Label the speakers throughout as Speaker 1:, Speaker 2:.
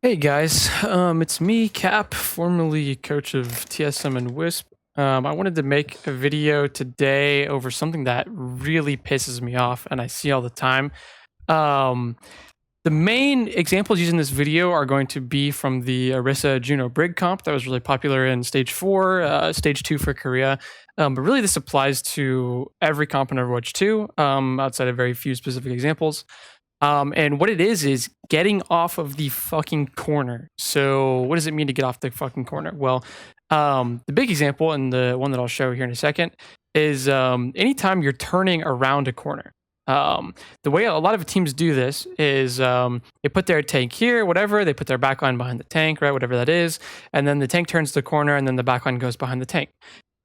Speaker 1: Hey guys, it's me, Cap, formerly coach of TSM and Wisp. I wanted to make a video today over something that really pisses me off and I see all the time. Um, the main examples used in this video are going to be from the Orisa Juno Brig comp that was really popular in Stage 4, Stage 2 for Korea. But really, this applies to every comp in Overwatch 2, outside of very few specific examples. And what it is getting off of the fucking corner. So what does it mean to get off the fucking corner? Well, the big example, and the one that I'll show here in a second, is anytime you're turning around a corner. The way a lot of teams do this is they put their tank here, whatever, they put their backline behind the tank, right, whatever that is, and then the tank turns the corner, and then the backline goes behind the tank.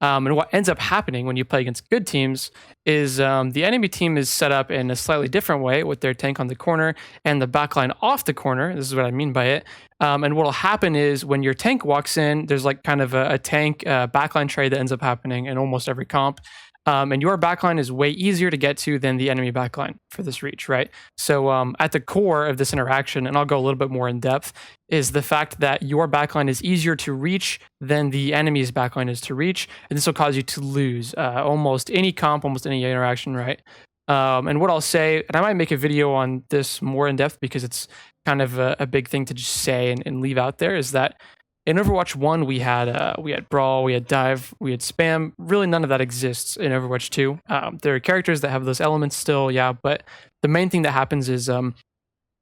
Speaker 1: And what ends up happening when you play against good teams is the enemy team is set up in a slightly different way with their tank on the corner and the backline off the corner. This is what I mean by it. And what will happen is when your tank walks in, there's like kind of a tank backline trade that ends up happening in almost every comp. And your backline is way easier to get to than the enemy backline for this reach, right? So at the core of this interaction, and I'll go a little bit more in depth, is the fact that your backline is easier to reach than the enemy's backline is to reach, and this will cause you to lose almost any comp, almost any interaction, right? And what I'll say, and I might make a video on this more in depth because it's kind of a big thing to just say and leave out there, is that in Overwatch 1, we had Brawl, we had Dive, we had Spam. Really, none of that exists in Overwatch 2. There are characters that have those elements still, yeah, but the main thing that happens is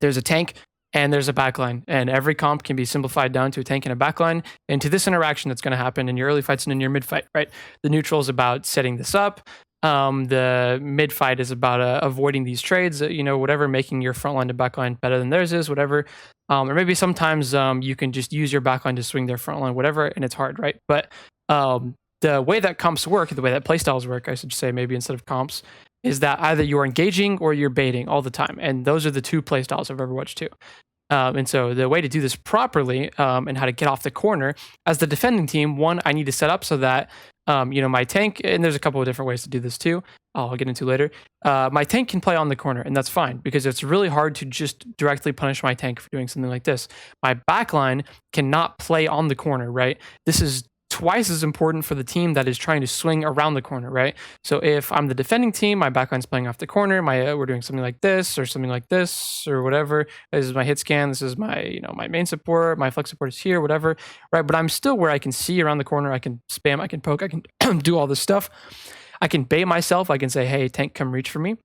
Speaker 1: there's a tank and there's a backline, and every comp can be simplified down to a tank and a backline. And to this interaction that's going to happen in your early fights and in your mid fight, right? The neutral is about setting this up. The mid fight is about avoiding these trades, whatever, making your front line to backline better than theirs is, whatever. Or maybe sometimes you can just use your backline to swing their front line, whatever, and it's hard, right? But the way that comps work, the way that playstyles work, I should say, maybe instead of comps, is that either you're engaging or you're baiting all the time. And those are the two playstyles of Overwatch 2. And so the way to do this properly and how to get off the corner as the defending team, one, I need to set up so that, my tank, and there's a couple of different ways to do this too, I'll get into later. My tank can play on the corner, and that's fine because it's really hard to just directly punish my tank for doing something like this. My backline cannot play on the corner, right? This is twice as important for the team that is trying to swing around the corner, right? So if I'm the defending team, my backline's playing off the corner, we're doing something like this or something like this or whatever. This is my hit scan, this is my, my main support, my flex support is here, whatever, right? But I'm still where I can see around the corner, I can spam, I can poke, I can do all this stuff. I can bait myself, I can say, hey, tank, come reach for me.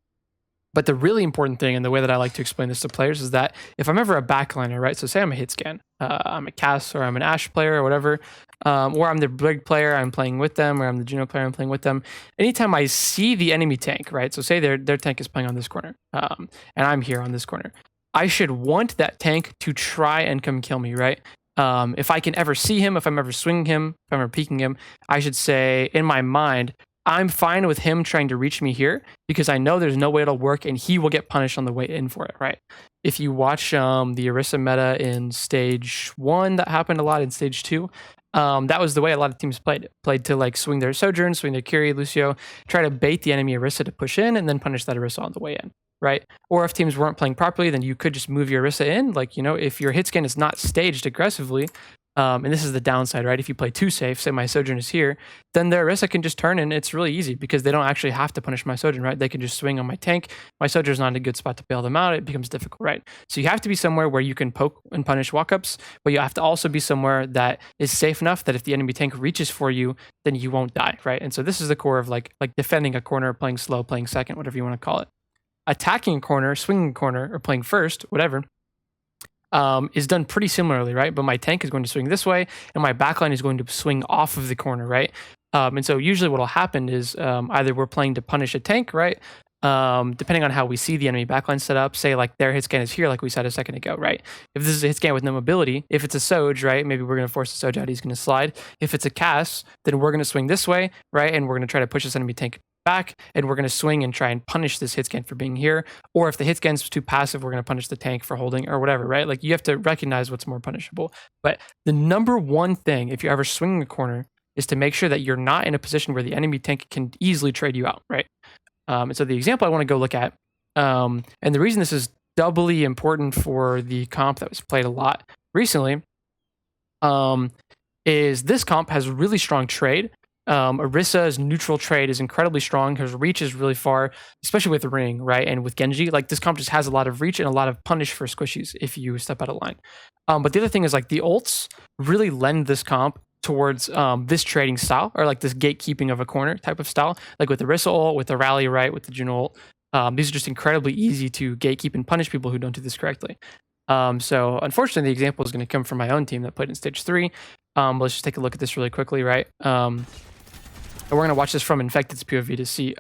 Speaker 1: But the really important thing, and the way that I like to explain this to players, is that if I'm ever a backliner, right? So say I'm a hit scan, I'm a Cass, or I'm an Ashe player, or whatever, or I'm the Brig player, I'm playing with them, or I'm the Juno player, I'm playing with them. Anytime I see the enemy tank, right? So say their tank is playing on this corner, and I'm here on this corner. I should want that tank to try and come kill me, right? If I can ever see him, if I'm ever swinging him, if I'm ever peeking him, I should say in my mind, I'm fine with him trying to reach me here because I know there's no way it'll work and he will get punished on the way in for it, right? If you watch the Orisa meta in Stage 1, that happened a lot in Stage 2. That was the way a lot of teams played to like swing their Sojourn, swing their Curie, Lucio, try to bait the enemy Orisa to push in and then punish that Orisa on the way in, right? Or if teams weren't playing properly, then you could just move your Orisa in. Like, if your hit scan is not staged aggressively, and this is the downside, right? If you play too safe, say my Sojourn is here, then their Orisa can just turn and it's really easy because they don't actually have to punish my Sojourn, right? They can just swing on my tank. My Sojourn's not in a good spot to bail them out. It becomes difficult, right? So you have to be somewhere where you can poke and punish walk-ups, but you have to also be somewhere that is safe enough that if the enemy tank reaches for you, then you won't die, right? And so this is the core of like defending a corner, playing slow, playing second, whatever you want to call it. Attacking a corner, swinging a corner, or playing first, whatever, is done pretty similarly, right? But my tank is going to swing this way, and my backline is going to swing off of the corner, right? And so usually what will happen is either we're playing to punish a tank, right? Depending on how we see the enemy backline set up, say like their hit scan is here, like we said a second ago, right? If this is a hit scan with no mobility, if it's a Soj, right, maybe we're going to force the Soj out, he's going to slide. If it's a Cass, then we're going to swing this way, right? And we're going to try to push this enemy tank back, and we're going to swing and try and punish this hit scan for being here. Or if the hit scan's too passive, we're going to punish the tank for holding or whatever, right? Like you have to recognize what's more punishable. But the number one thing, if you're ever swinging a corner, is to make sure that you're not in a position where the enemy tank can easily trade you out, right? And so the example I want to go look at, and the reason this is doubly important for the comp that was played a lot recently, um, is this comp has really strong trade. Orisa's neutral trade is incredibly strong. His reach is really far, especially with Ring, right? And with Genji, like this comp just has a lot of reach and a lot of punish for squishies if you step out of line. But the other thing is like the ults really lend this comp towards this trading style, or like this gatekeeping of a corner type of style, like with the Orisa ult, with the Rally, right, with the Juno ult. These are just incredibly easy to gatekeep and punish people who don't do this correctly. So unfortunately, the example is going to come from my own team that played in stage 3. Let's just take a look at this really quickly, right? And we're going to watch this from Infected's POV to see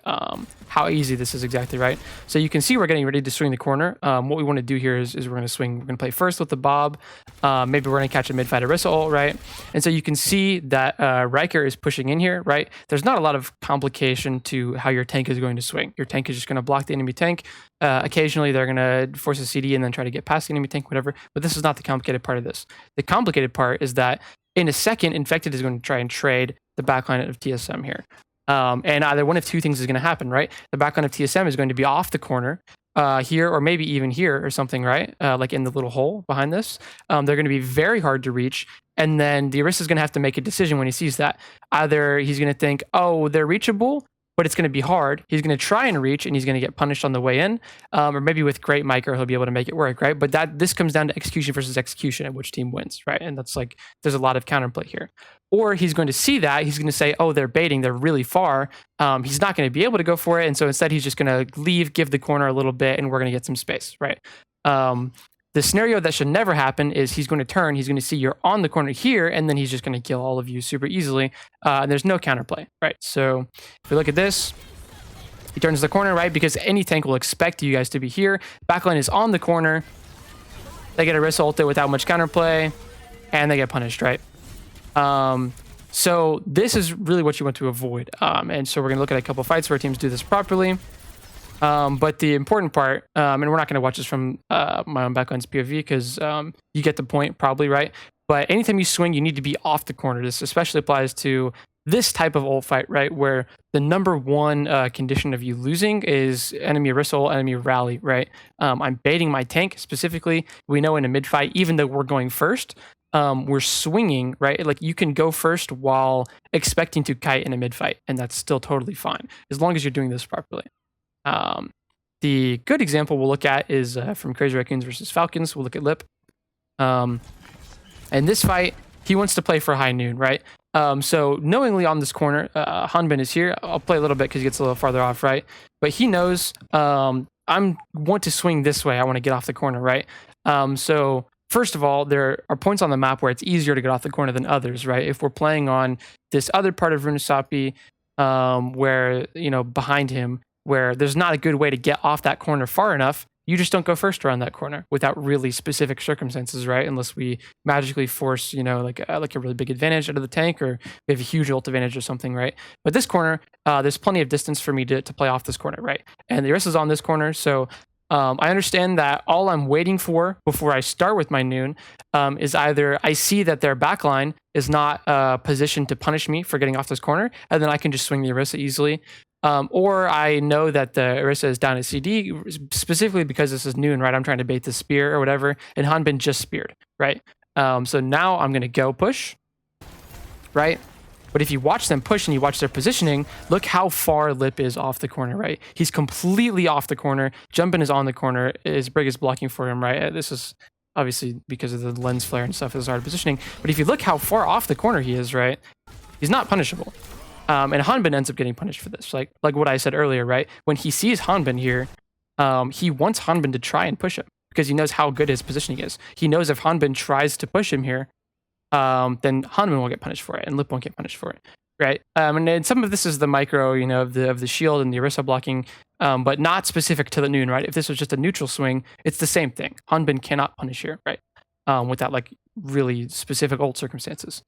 Speaker 1: how easy this is exactly, right? So you can see we're getting ready to swing the corner. What we want to do here is we're going to swing. We're going to play first with the Bob. Maybe we're going to catch a mid-fight Orisa ult, right? And so you can see that Riker is pushing in here, right? There's not a lot of complication to how your tank is going to swing. Your tank is just going to block the enemy tank. Occasionally, they're going to force a CD and then try to get past the enemy tank, whatever. But this is not the complicated part of this. The complicated part is that in a second, Infected is going to try and trade the backline of TSM here. And either one of two things is going to happen, right? The backline of TSM is going to be off the corner here, or maybe even here or something, right? Like in the little hole behind this. They're going to be very hard to reach. And then the Orisa is going to have to make a decision when he sees that. Either he's going to think, oh, they're reachable, but it's going to be hard. He's going to try and reach, and he's going to get punished on the way in. Or maybe with great micro, he'll be able to make it work, right? But this comes down to execution versus execution and which team wins, right? And that's like, there's a lot of counterplay here. Or he's going to see that, he's going to say, oh, they're baiting, they're really far. He's not going to be able to go for it. And so instead, he's just going to leave, give the corner a little bit, and we're going to get some space, right? The scenario that should never happen is he's going to turn, he's going to see you're on the corner here, and then he's just going to kill all of you super easily. And there's no counterplay, right? So if we look at this, he turns the corner, right? Because any tank will expect you guys to be here. Backline is on the corner. They get a Orisa ult without much counterplay, and they get punished, right? So this is really what you want to avoid. And so we're going to look at a couple fights where teams do this properly. But the important part, and we're not going to watch this from my own backline's POV because you get the point probably, right? But anytime you swing, you need to be off the corner. This especially applies to this type of ult fight, right? Where the number one condition of you losing is enemy Orisa ult, enemy rally, right? I'm baiting my tank specifically. We know in a mid fight, even though we're going first, we're swinging, right? Like you can go first while expecting to kite in a mid fight, and that's still totally fine as long as you're doing this properly. The good example we'll look at is from Crazy Raccoons versus Falcons. We'll look at Lip. In this fight, he wants to play for high noon, right? So knowingly on this corner, Hanbin is here. I'll play a little bit because he gets a little farther off, right? But he knows I want to swing this way. I want to get off the corner, right? So first of all, there are points on the map where it's easier to get off the corner than others, right? If we're playing on this other part of Runesapi, where, you know, behind him, where there's not a good way to get off that corner far enough, you just don't go first around that corner without really specific circumstances, right? Unless we magically force, you know, like a really big advantage out of the tank, or we have a huge ult advantage or something, right? But this corner, there's plenty of distance for me to play off this corner, right? And the rest is on this corner, so I understand that all I'm waiting for before I start with my noon is either I see that their backline is not positioned to punish me for getting off this corner, and then I can just swing the Orisa easily. Or I know that the Orisa is down at CD, specifically because this is noon, right? I'm trying to bait the spear or whatever, and Hanbin just speared, right? So now I'm going to go push, right? But if you watch them push and you watch their positioning, look how far Lip is off the corner, right? He's completely off the corner. Jumpin is on the corner. His Brig is blocking for him, right? This is obviously because of the lens flare and stuff, is hard positioning. But if you look how far off the corner he is, right? He's not punishable. And Hanbin ends up getting punished for this. Like what I said earlier, right? When he sees Hanbin here, he wants Hanbin to try and push him because he knows how good his positioning is. He knows if Hanbin tries to push him here, then Hanbin will get punished for it and Lip won't get punished for it, right? And then some of this is the micro, you know, of the shield and the Orisa blocking, but not specific to the noon, right? If this was just a neutral swing, it's the same thing. Hanbin cannot punish here, right? Without like really specific ult circumstances.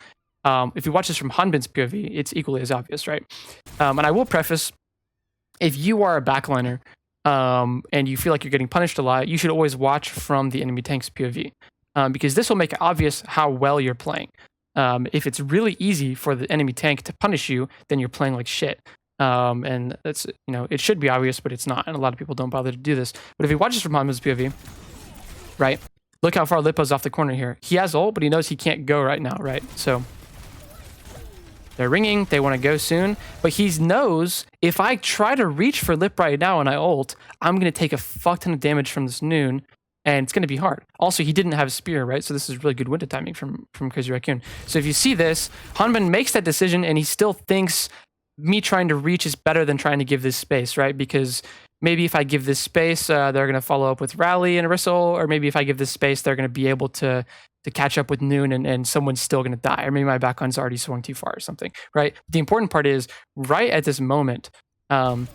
Speaker 1: If you watch this from Hanbin's POV, it's equally as obvious, right? And I will preface, if you are a backliner and you feel like you're getting punished a lot, you should always watch from the enemy tank's POV because this will make it obvious how well you're playing. If it's really easy for the enemy tank to punish you, then you're playing like shit. And that's, it should be obvious, but it's not, and a lot of people don't bother to do this. But if you watch this from Hanben's POV, right? Look how far Lippo's off the corner here. He has ult, but he knows he can't go right now, right? So they're ringing. They want to go soon. But he knows if I try to reach for Lip right now and I ult, I'm going to take a fuck ton of damage from this Noon, and it's going to be hard. Also, he didn't have a spear, right? So this is really good window timing from Crazy Raccoon. So if you see this, Hanben makes that decision, and he still thinks me trying to reach is better than trying to give this space, right? Because maybe if I give this space, they're going to follow up with Rally and Arisol, or maybe if I give this space, they're going to be able to catch up with Noon, and someone's still going to die, or maybe my backline's already swung too far or something, right? The important part is, right at this moment, Hanben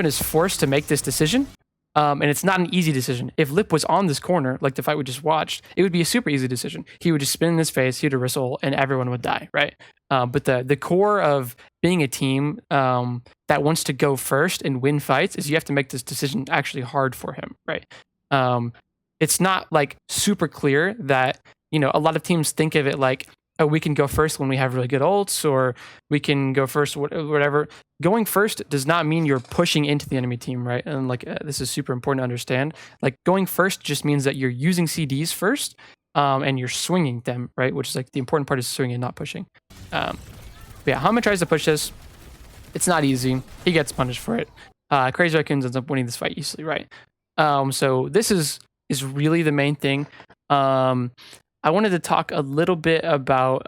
Speaker 1: is forced to make this decision, and it's not an easy decision. If Lip was on this corner, like the fight we just watched, it would be a super easy decision. He would just spin in his face, he'd Arisol, and everyone would die, right? But the core of being a team that wants to go first and win fights is you have to make this decision actually hard for him, right? It's not like super clear that, a lot of teams think of it like, oh, we can go first when we have really good ults, or we can go first, whatever. Going first does not mean you're pushing into the enemy team, right? And this is super important to understand. Like, going first just means that you're using CDs first, and you're swinging them, right? Which is like the important part is swinging, not pushing. But yeah, Hanben tries to push this. It's not easy. He gets punished for it. Crazy Raccoons ends up winning this fight easily, right? So this is really the main thing. I wanted to talk a little bit about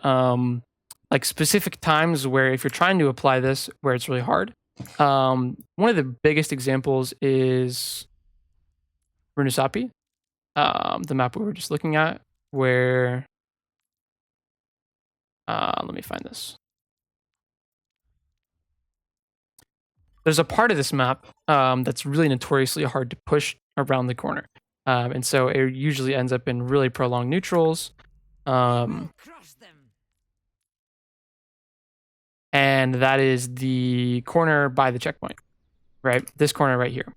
Speaker 1: like specific times where if you're trying to apply this, where it's really hard. One of the biggest examples is Runusapi, the map we were just looking at, where let me find this. There's a part of this map that's really notoriously hard to push around the corner. And so it usually ends up in really prolonged neutrals. And that is the corner by the checkpoint, right? This corner right here.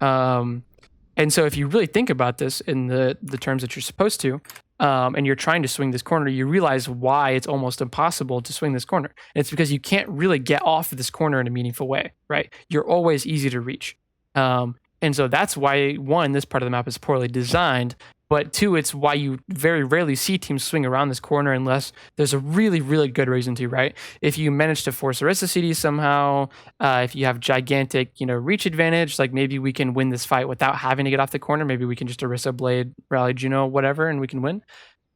Speaker 1: And so if you really think about this in the terms that you're supposed to, and you're trying to swing this corner, you realize why it's almost impossible to swing this corner. And it's because you can't really get off of this corner in a meaningful way, right? You're always easy to reach. And so that's why, one, this part of the map is poorly designed, but two, it's why you very rarely see teams swing around this corner unless there's a really, really good reason to, right? If you manage to force Orisa CD somehow, if you have gigantic, reach advantage, like maybe we can win this fight without having to get off the corner. Maybe we can just Orisa, Blade, Rally, Juno, whatever, and we can win.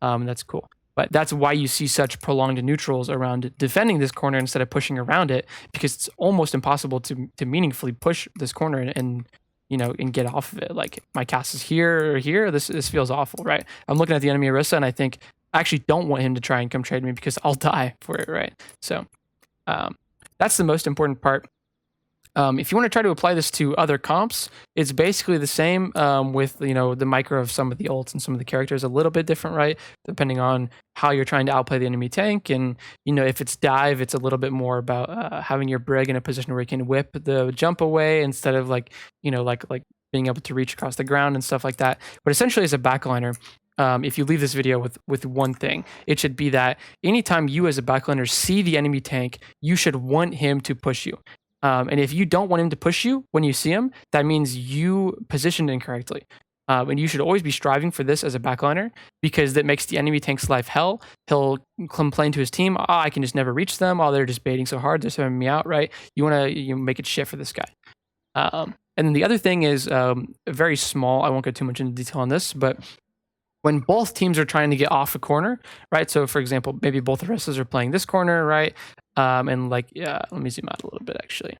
Speaker 1: That's cool. But that's why you see such prolonged neutrals around defending this corner instead of pushing around it, because it's almost impossible to meaningfully push this corner and get off of it. Like, my cast is here or here. This feels awful, right? I'm looking at the enemy Orisa, and I think I actually don't want him to try and come trade me because I'll die for it, right? So that's the most important part. If you want to try to apply this to other comps, it's basically the same with the micro of some of the ults and some of the characters, a little bit different, right? Depending on how you're trying to outplay the enemy tank. And if it's dive, it's a little bit more about having your brig in a position where you can whip the jump away instead of like being able to reach across the ground and stuff like that. But essentially, as a backliner, if you leave this video with one thing, it should be that anytime you as a backliner see the enemy tank, you should want him to push you. And if you don't want him to push you when you see him, that means you positioned incorrectly. And you should always be striving for this as a backliner, because that makes the enemy tank's life hell. He'll complain to his team, I can just never reach them. They're just baiting so hard. They're spamming me out, right? You want to make it shit for this guy. And then the other thing is very small. I won't go too much into detail on this, but when both teams are trying to get off a corner, right? So for example, maybe both Orisas are playing this corner, right? And let me zoom out a little bit actually.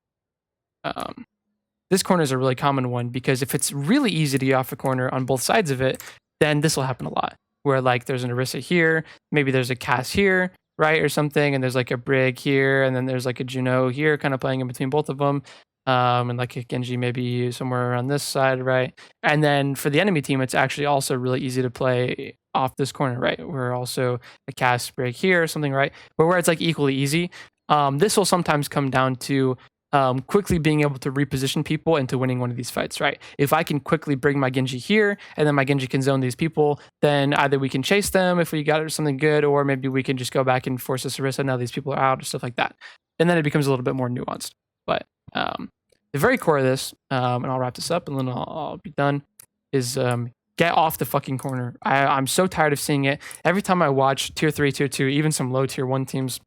Speaker 1: This corner is a really common one, because if it's really easy to get off a corner on both sides of it, then this will happen a lot. Where there's an Orisa here, maybe there's a Cass here, right? Or something, and there's a Brig here, and then there's a Juno here kind of playing in between both of them. And a Genji maybe somewhere around this side, right? And then for the enemy team, it's actually also really easy to play off this corner, right? Where also a cast break here or something, right? But where it's equally easy. This will sometimes come down to quickly being able to reposition people into winning one of these fights, right? If I can quickly bring my Genji here, and then my Genji can zone these people, then either we can chase them if we got something good, or maybe we can just go back and force a Sarissa, now these people are out, or stuff like that. and then it becomes a little bit more nuanced. But the very core of this, and I'll wrap this up and then I'll be done, is get off the fucking corner. I'm so tired of seeing it. Every time I watch tier 3, tier 2, even some low tier 1 teams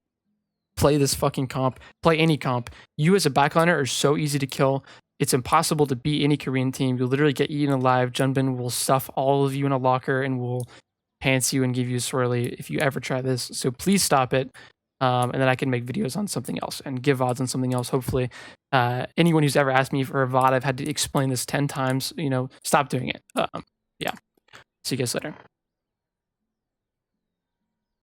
Speaker 1: play this fucking comp, play any comp, you as a backliner are so easy to kill. It's impossible to beat any Korean team. You'll literally get eaten alive. Junbin will stuff all of you in a locker and will pants you and give you a swirly if you ever try this. So please stop it. And then I can make videos on something else and give VODs on something else. Hopefully, anyone who's ever asked me for a VOD, I've had to explain this 10 times. Stop doing it. Yeah. See you guys later.